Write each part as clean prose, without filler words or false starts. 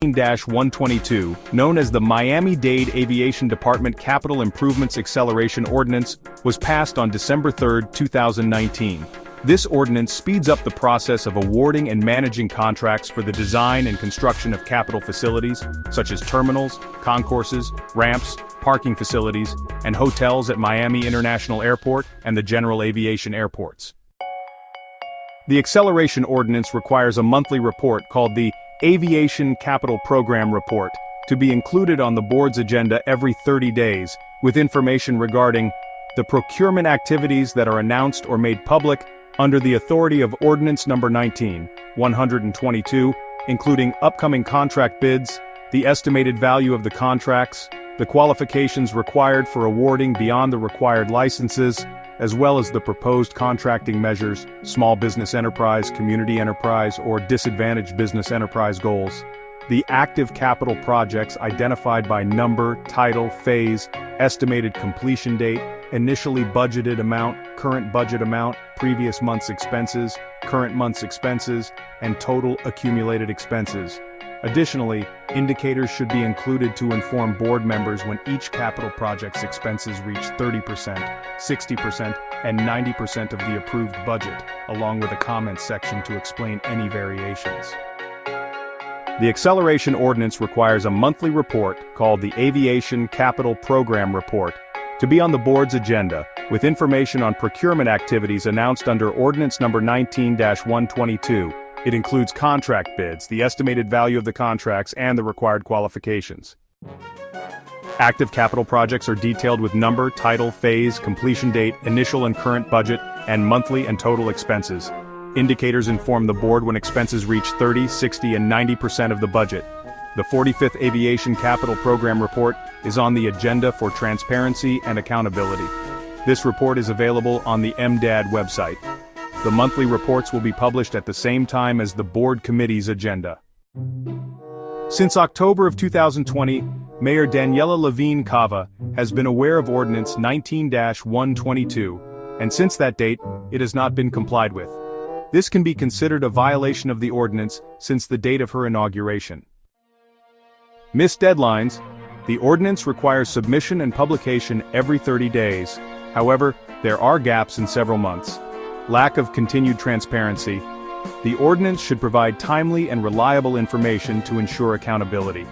122, known as the Miami-Dade Aviation Department Capital Improvements Acceleration Ordinance, was passed on December 3, 2019. This ordinance speeds up the process of awarding and managing contracts for the design and construction of capital facilities, such as terminals, concourses, ramps, parking facilities, and hotels at Miami International Airport and the General Aviation Airports. The acceleration ordinance requires a monthly report called the Aviation Capital Program Report to be included on the board's agenda every 30 days, with information regarding the procurement activities that are announced or made public under the authority of Ordinance No. 122, including upcoming contract bids, the estimated value of the contracts, the qualifications required for awarding beyond the required licenses, as well as the proposed contracting measures, small business enterprise, community enterprise, or disadvantaged business enterprise goals, the active capital projects identified by number, title, phase, estimated completion date, initially budgeted amount, current budget amount, previous month's expenses, current month's expenses, and total accumulated expenses. Additionally, indicators should be included to inform board members when each capital project's expenses reach 30%, 60%, and 90% of the approved budget, along with a comments section to explain any variations. The acceleration ordinance requires a monthly report called the Aviation Capital Program Report to be on the board's agenda, with information on procurement activities announced under Ordinance No. 19-122. It includes contract bids, the estimated value of the contracts, and the required qualifications. Active capital projects are detailed with number, title, phase, completion date, initial and current budget, and monthly and total expenses. Indicators inform the board when expenses reach 30, 60, and 90% of the budget. The 45th Aviation Capital Program Report is on the agenda for transparency and accountability. This report is available on the MDAD website. The monthly reports will be published at the same time as the board committee's agenda. Since October of 2020, Mayor Daniella Levine Cava has been aware of Ordinance 19-122, and since that date, it has not been complied with. This can be considered a violation of the ordinance since the date of her inauguration. Missed deadlines. The ordinance requires submission and publication every 30 days. However, there are gaps in several months. Lack of continued transparency. The ordinance should provide timely and reliable information to ensure accountability.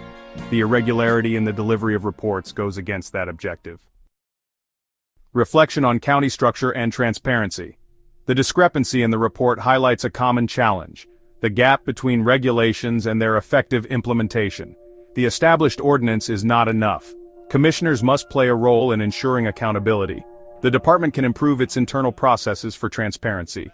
The irregularity in the delivery of reports goes against that objective. Reflection on county structure and transparency. The discrepancy in the report highlights a common challenge: the gap between regulations and their effective implementation. The established ordinance is not enough. Commissioners must play a role in ensuring accountability. The department can improve its internal processes for transparency.